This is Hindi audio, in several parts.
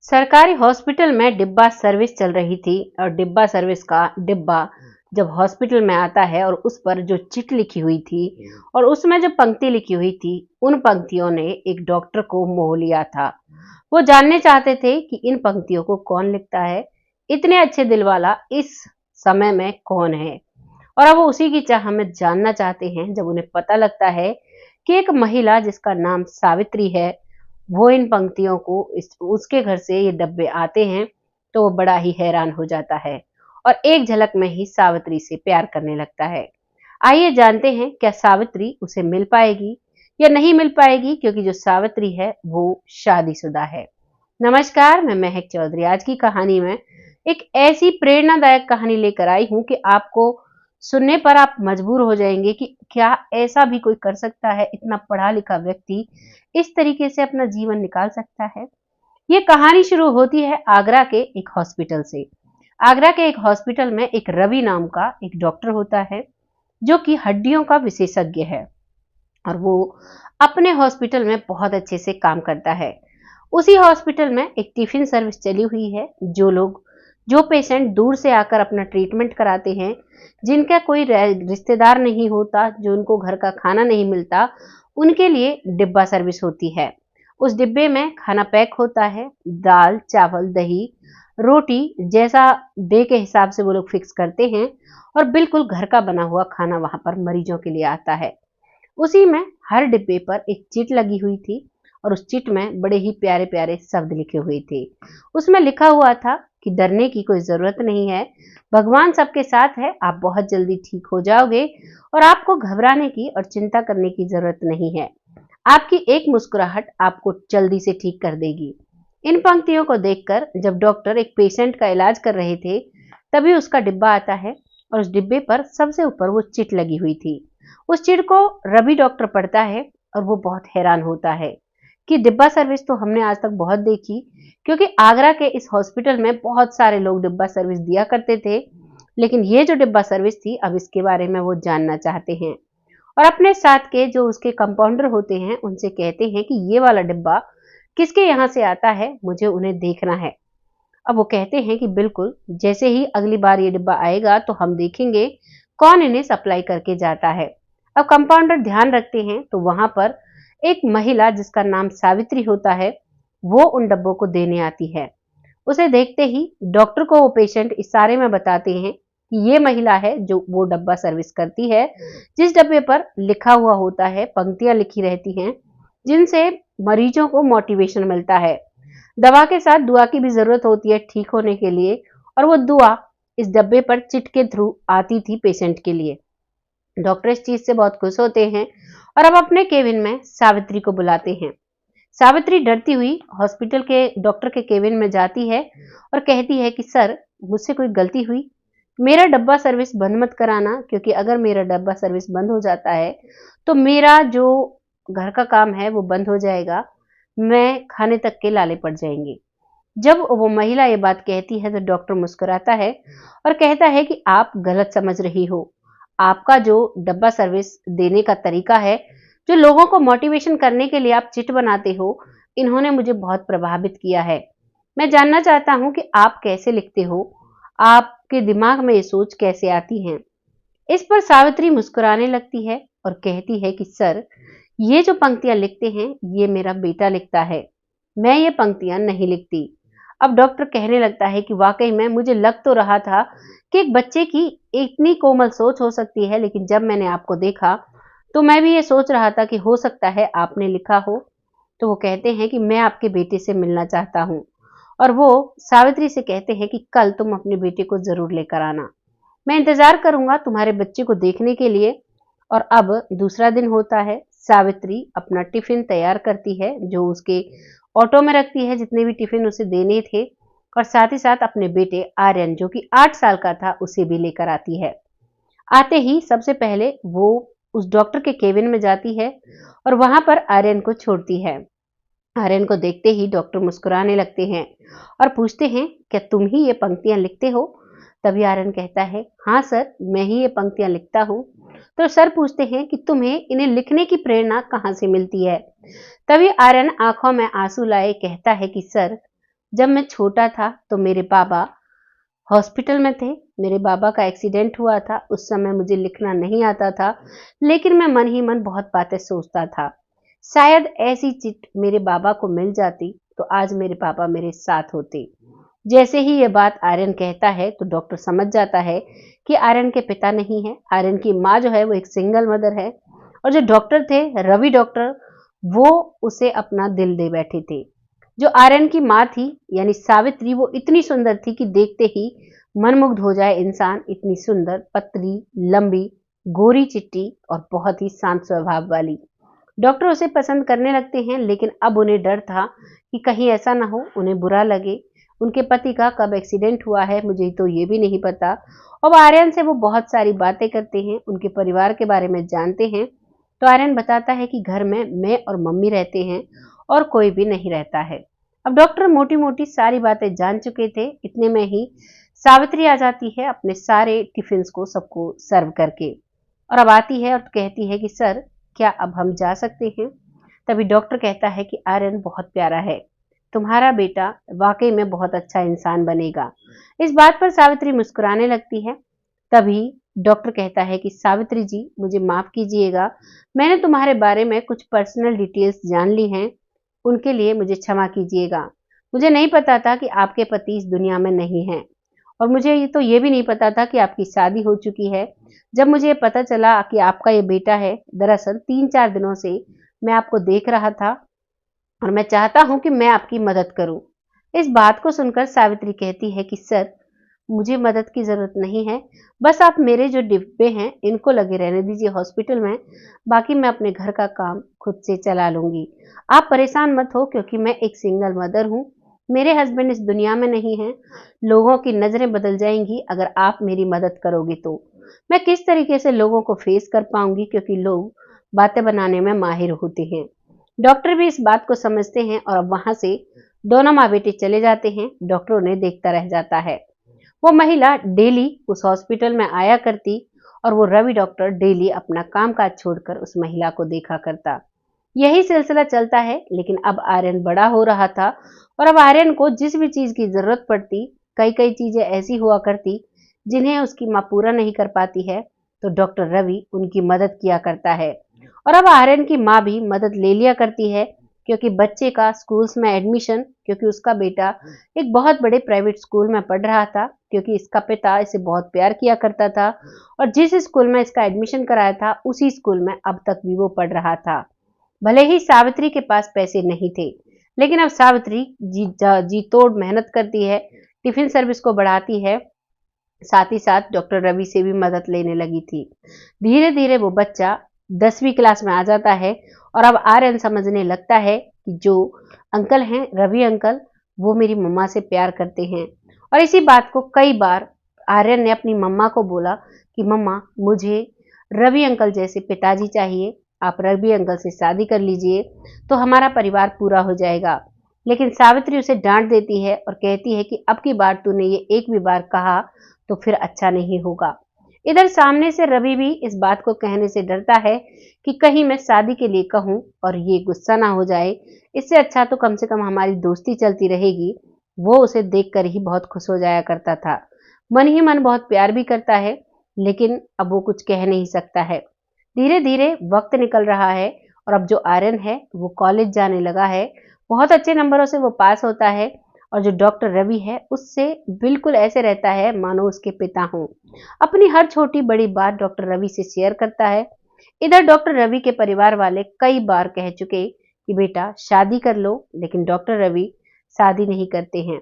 सरकारी हॉस्पिटल में डिब्बा सर्विस चल रही थी और डिब्बा सर्विस का डिब्बा जब हॉस्पिटल में आता है और उस पर जो चिट लिखी हुई थी और उसमें जो पंक्ति लिखी हुई थी, उन पंक्तियों ने एक डॉक्टर को मोह लिया था। वो जानने चाहते थे कि इन पंक्तियों को कौन लिखता है, इतने अच्छे दिल वाला इस समय में कौन है। और अब वो उसी की चाह में जानना चाहते हैं जब उन्हें पता लगता है कि एक महिला जिसका नाम सावित्री है, वो इन पंक्तियों को उसके घर से ये डब्बे आते हैं, तो वो बड़ा ही हैरान हो जाता है और एक झलक में ही सावित्री से प्यार करने लगता है। आइए जानते हैं क्या सावित्री उसे मिल पाएगी या नहीं मिल पाएगी, क्योंकि जो सावित्री है वो शादीशुदा है। नमस्कार, मैं महक चौधरी आज की कहानी में एक ऐसी प्रेरणादायक कहानी लेकर आई हूं कि आपको सुनने पर आप मजबूर हो जाएंगे कि क्या ऐसा भी कोई कर सकता है, इतना पढ़ा लिखा व्यक्ति इस तरीके से अपना जीवन निकाल सकता है। ये कहानी शुरू होती है आगरा के एक हॉस्पिटल से। आगरा के एक हॉस्पिटल में एक रवि नाम का एक डॉक्टर होता है जो कि हड्डियों का विशेषज्ञ है और वो अपने हॉस्पिटल में बहुत अच्छे से काम करता है। उसी हॉस्पिटल में एक टिफिन सर्विस चली हुई है। जो पेशेंट दूर से आकर अपना ट्रीटमेंट कराते हैं, जिनका कोई रिश्तेदार नहीं होता, जो उनको घर का खाना नहीं मिलता, उनके लिए डिब्बा सर्विस होती है। उस डिब्बे में खाना पैक होता है, दाल चावल दही रोटी जैसा डे के हिसाब से वो लोग फिक्स करते हैं और बिल्कुल घर का बना हुआ खाना वहां पर मरीजों के लिए आता है। उसी में हर डिब्बे पर एक चिट लगी हुई थी और उस चिट में बड़े ही प्यारे प्यारे शब्द लिखे हुए थे। उसमें लिखा हुआ था कि डरने की कोई जरूरत नहीं है, भगवान सबके साथ है, आप बहुत जल्दी ठीक हो जाओगे और आपको घबराने की और चिंता करने की जरूरत नहीं है। आपकी एक मुस्कुराहट आपको जल्दी से ठीक कर देगी। इन पंक्तियों को देखकर जब डॉक्टर एक पेशेंट का इलाज कर रहे थे, तभी उसका डिब्बा आता है और उस डिब्बे पर सबसे ऊपर वो चिट लगी हुई थी। उस चिट को रवि डॉक्टर पढ़ता है और वो बहुत हैरान होता है कि डिब्बा सर्विस तो हमने आज तक बहुत देखी, क्योंकि आगरा के इस हॉस्पिटल में बहुत सारे लोग डिब्बा सर्विस दिया करते थे, लेकिन ये जो डिब्बा सर्विस थी, अब इसके बारे में वो जानना चाहते हैं और अपने साथ के जो उसके कंपाउंडर होते हैं उनसे कहते हैं कि ये वाला डिब्बा किसके यहाँ से आता है, मुझे उन्हें देखना है। अब वो कहते हैं कि बिल्कुल, जैसे ही अगली बार ये डिब्बा आएगा तो हम देखेंगे कौन इन्हें सप्लाई करके जाता है। अब कंपाउंडर ध्यान रखते हैं तो वहां पर एक महिला जिसका नाम सावित्री होता है, वो उन डब्बों को देने आती है। उसे देखते ही डॉक्टर को वो पेशेंट इशारे में बताते हैं कि ये महिला है जो वो डब्बा सर्विस करती है, जिस डब्बे पर लिखा हुआ होता है, पंक्तियां लिखी रहती हैं जिनसे मरीजों को मोटिवेशन मिलता है। दवा के साथ दुआ की भी जरूरत होती है ठीक होने के लिए, और वो दुआ इस डब्बे पर चिट के थ्रू आती थी पेशेंट के लिए। डॉक्टर इस चीज से बहुत खुश होते हैं और अब अपने केबिन में सावित्री को बुलाते हैं। सावित्री डरती हुई हॉस्पिटल के डॉक्टर के केबिन में जाती है और कहती है कि सर, मुझसे कोई गलती हुई, मेरा डब्बा सर्विस बंद मत कराना, क्योंकि अगर मेरा डब्बा सर्विस बंद हो जाता है तो मेरा जो घर का काम है वो बंद हो जाएगा, मैं खाने तक के लाले पड़ जाएंगे। जब वो महिला ये बात कहती है तो डॉक्टर मुस्कुराता है और कहता है कि आप गलत समझ रही हो। आपका जो डब्बा सर्विस देने का तरीका है, जो लोगों को मोटिवेशन करने के लिए आप चिट बनाते हो, इन्होंने मुझे बहुत प्रभावित किया है। मैं जानना चाहता हूं कि आप कैसे लिखते हो, आपके दिमाग में ये सोच कैसे आती है। इस पर सावित्री मुस्कुराने लगती है और कहती है कि सर, ये जो पंक्तियां लिखते हैं ये मेरा बेटा लिखता है, मैं ये पंक्तियां नहीं लिखती। अब डॉक्टर कहने लगता है कि वाकई में मुझे लग तो रहा था कि एक बच्चे की इतनी कोमल सोच हो सकती है, लेकिन जब मैंने आपको देखा तो मैं भी ये सोच रहा था कि हो सकता है आपने लिखा हो। तो वो कहते हैं कि मैं आपके बेटे से मिलना चाहता हूँ और वो सावित्री से कहते हैं कि कल तुम अपने बेटे को जरूर लेकर आना, मैं इंतजार करूंगा तुम्हारे बच्चे को देखने के लिए। और अब दूसरा दिन होता है। सावित्री अपना टिफिन तैयार करती है, जो उसके ऑटो में रखती है, जितने भी टिफिन उसे देने थे, और साथ ही साथ अपने बेटे आर्यन, जो कि 8 साल का था, उसे भी लेकर आती है। आते ही सबसे पहले वो उस डॉक्टर के केबिन में जाती है और वहां पर आर्यन को छोड़ती है। आर्यन को देखते ही डॉक्टर मुस्कुराने लगते हैं और पूछते हैं, क्या तुम ही ये पंक्तियां लिखते हो? तभी आर्यन कहता है, हाँ सर, मैं ही ये पंक्तियां लिखता हूँ। तो सर पूछते हैं कि तुम्हें इन्हें लिखने की प्रेरणा कहाँ से मिलती है? तभी आर्यन आंखों में आंसू लाए कहता है कि सर, जब मैं छोटा था तो मेरे बाबा हॉस्पिटल में थे। मेरे बाबा का एक्सीडेंट हुआ था। उस समय मुझे लिखना नहीं आता था, लेकिन मैं मन ही मन बहुत बातें सोचता था। शायद ऐसी चिट मेरे बाबा को मिल जाती तो आज मेरे पापा मेरे साथ होते। जैसे ही ये बात आर्यन कहता है तो डॉक्टर समझ जाता है कि आर्यन के पिता नहीं है। आर्यन की माँ जो है वो एक सिंगल मदर है, और जो डॉक्टर थे, रवि डॉक्टर, वो उसे अपना दिल दे बैठे थे। जो आर्यन की माँ थी यानी सावित्री, वो इतनी सुंदर थी कि देखते ही मनमुग्ध हो जाए इंसान। इतनी सुंदर, पतली, लंबी, गोरी चिट्टी और बहुत ही शांत स्वभाव वाली। डॉक्टर उसे पसंद करने लगते हैं, लेकिन अब उन्हें डर था कि कहीं ऐसा ना हो उन्हें बुरा लगे। उनके पति का कब एक्सीडेंट हुआ है मुझे तो ये भी नहीं पता। अब आर्यन से वो बहुत सारी बातें करते हैं, उनके परिवार के बारे में जानते हैं। तो आर्यन बताता है कि घर में मैं और मम्मी रहते हैं और कोई भी नहीं रहता है। अब डॉक्टर मोटी मोटी सारी बातें जान चुके थे। इतने में ही सावित्री आ जाती है अपने सारे टिफिन को सबको सर्व करके, और अब आती है और कहती है कि सर, क्या अब हम जा सकते हैं? तभी डॉक्टर कहता है कि आर्यन बहुत प्यारा है, तुम्हारा बेटा वाकई में बहुत अच्छा इंसान बनेगा। इस बात पर सावित्री मुस्कुराने लगती है। तभी डॉक्टर कहता है कि सावित्री जी, मुझे माफ कीजिएगा, मैंने तुम्हारे बारे में कुछ पर्सनल डिटेल्स जान ली हैं, उनके लिए मुझे क्षमा कीजिएगा। मुझे नहीं पता था कि आपके पति इस दुनिया में नहीं हैं, और मुझे ये भी नहीं पता था कि आपकी शादी हो चुकी है। जब मुझे पता चला कि आपका ये बेटा है, दरअसल 3-4 दिनों से मैं आपको देख रहा था और मैं चाहता हूं कि मैं आपकी मदद करूं। इस बात को सुनकर सावित्री कहती है कि सर, मुझे मदद की जरूरत नहीं है, बस आप मेरे जो डिब्बे हैं इनको लगे रहने दीजिए हॉस्पिटल में, बाकी मैं अपने घर का काम खुद से चला लूंगी। आप परेशान मत हो, क्योंकि मैं एक सिंगल मदर हूँ, मेरे हस्बैंड इस दुनिया में नहीं हैं। लोगों की नजरें बदल जाएंगी अगर आप मेरी मदद करोगे तो। मैं किस तरीके से लोगों को फेस कर पाऊंगी, क्योंकि लोग बातें बनाने में माहिर होते हैं। डॉक्टर भी इस बात को समझते हैं और अब वहां से दोनों माँ बेटे चले जाते हैं। डॉक्टर उन्हें देखता रह जाता है। वो महिला डेली उस हॉस्पिटल में आया करती और वो रवि डॉक्टर डेली अपना कामकाज छोड़कर उस महिला को देखा करता। यही सिलसिला चलता है, लेकिन अब आर्यन बड़ा हो रहा था और अब आर्यन को जिस भी चीज की जरूरत पड़ती, कई कई चीजें ऐसी हुआ करती जिन्हें उसकी माँ पूरा नहीं कर पाती है, तो डॉक्टर रवि उनकी मदद किया करता है। और अब आर्यन की माँ भी मदद ले लिया करती है, क्योंकि बच्चे का स्कूल्स में एडमिशन, क्योंकि उसका बेटा एक बहुत बड़े प्राइवेट स्कूल में पढ़ रहा था, क्योंकि इसका पिता इसे बहुत प्यार किया करता था, और जिस स्कूल में इसका एडमिशन कराया था उसी स्कूल में अब तक भी वो पढ़ रहा था। भले ही सावित्री के पास पैसे नहीं थे, लेकिन अब सावित्री जी तोड़ मेहनत करती है, टिफिन सर्विस को बढ़ाती है, साथ ही साथ डॉक्टर रवि से भी मदद लेने लगी थी। धीरे धीरे वो बच्चा 10वीं क्लास में आ जाता है और अब आर्यन समझने लगता है कि जो अंकल हैं, रवि अंकल, वो मेरी मम्मा से प्यार करते हैं। और इसी बात को कई बार आर्यन ने अपनी मम्मा को बोला कि मम्मा, मुझे रवि अंकल जैसे पिताजी चाहिए, आप रवि अंकल से शादी कर लीजिए तो हमारा परिवार पूरा हो जाएगा। लेकिन सावित्री उसे डांट देती है और कहती है कि अब की बार तूने ये एक भी बार कहा तो फिर अच्छा नहीं होगा। इधर सामने से रवि भी इस बात को कहने से डरता है कि कहीं मैं शादी के लिए कहूं और ये गुस्सा ना हो जाए, इससे अच्छा तो कम से कम हमारी दोस्ती चलती रहेगी। वो उसे देखकर ही बहुत खुश हो जाया करता था, मन ही मन बहुत प्यार भी करता है, लेकिन अब वो कुछ कह नहीं सकता है। धीरे धीरे वक्त निकल रहा है और अब जो आर्यन है वो कॉलेज जाने लगा है। बहुत अच्छे नंबरों से वो पास होता है और जो डॉक्टर रवि है उससे बिल्कुल ऐसे रहता है मानो उसके पिता हों। अपनी हर छोटी बड़ी बात डॉक्टर रवि से शेयर करता है। इधर डॉक्टर रवि के परिवार वाले कई बार कह चुके कि बेटा शादी कर लो, लेकिन डॉक्टर रवि शादी नहीं करते हैं।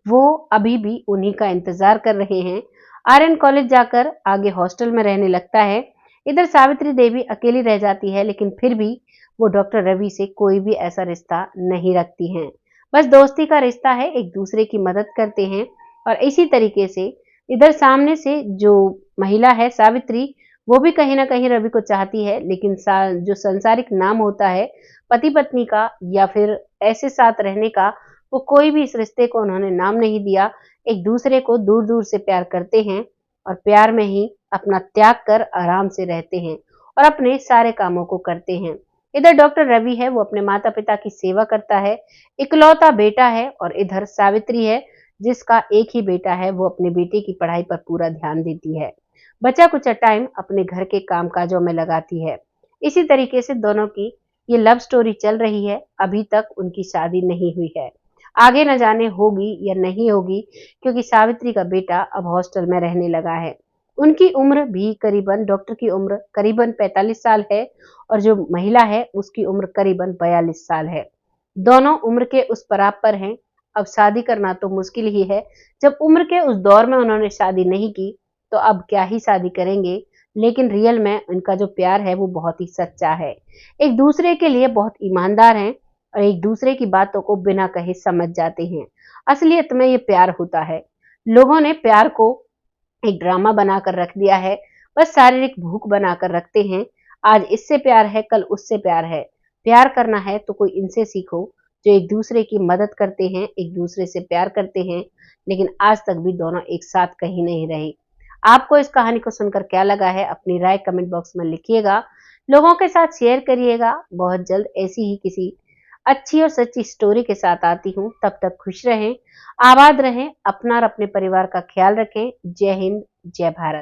वो अभी भी उन्हीं का इंतजार कर रहे हैं। आर्यन कॉलेज जाकर आगे हॉस्टल में रहने लगता है। इधर सावित्री देवी अकेली रह जाती है, लेकिन फिर भी वो डॉक्टर रवि से कोई भी ऐसा रिश्ता नहीं रखती हैं। बस दोस्ती का रिश्ता है, एक दूसरे की मदद करते हैं। और इसी तरीके से इधर सामने से जो महिला है सावित्री, वो भी कहीं ना कहीं रवि को चाहती है, लेकिन जो संसारिक नाम होता है पति पत्नी का या फिर ऐसे साथ रहने का, वो कोई भी इस रिश्ते को उन्होंने नाम नहीं दिया। एक दूसरे को दूर दूर से प्यार करते हैं और प्यार में ही अपना त्याग कर आराम से रहते हैं और अपने सारे कामों को करते हैं। इधर डॉक्टर रवि है, वो अपने माता पिता की सेवा करता है, इकलौता बेटा है। और इधर सावित्री है, जिसका एक ही बेटा है, वो अपने बेटे की पढ़ाई पर पूरा ध्यान देती है, बचा कुचा टाइम अपने घर के कामकाजों में लगाती है। इसी तरीके से दोनों की ये लव स्टोरी चल रही है। अभी तक उनकी शादी नहीं हुई है, आगे न जाने होगी या नहीं होगी, क्योंकि सावित्री का बेटा अब हॉस्टल में रहने लगा है। उनकी उम्र भी करीबन, डॉक्टर की उम्र करीबन 45 साल है और जो महिला है उसकी उम्र करीबन 42 साल है। दोनों उम्र के उस पड़ाव पर हैं। अब शादी करना तो मुश्किल ही है। जब उम्र के उस दौर में उन्होंने शादी नहीं की, तो अब क्या ही शादी करेंगे। लेकिन रियल में उनका जो प्यार है वो बहुत ही सच्चा है। एक दूसरे के लिए बहुत ईमानदार हैं और एक दूसरे की बातों को बिना कहे समझ जाते हैं। असलियत में ये प्यार होता है। लोगों ने प्यार को एक ड्रामा बनाकर रख दिया है, बस शारीरिक भूख बनाकर रखते हैं। आज इससे प्यार है, कल उससे प्यार है। प्यार करना है तो कोई इनसे सीखो, जो एक दूसरे की मदद करते हैं, एक दूसरे से प्यार करते हैं, लेकिन आज तक भी दोनों एक साथ कहीं नहीं रहे। आपको इस कहानी को सुनकर क्या लगा है, अपनी राय कमेंट बॉक्स में लिखिएगा, लोगों के साथ शेयर करिएगा। बहुत जल्द ऐसी ही किसी अच्छी और सच्ची स्टोरी के साथ आती हूँ। तब तक खुश रहें, आबाद रहें, अपना और अपने परिवार का ख्याल रखें। जय हिंद, जय भारत।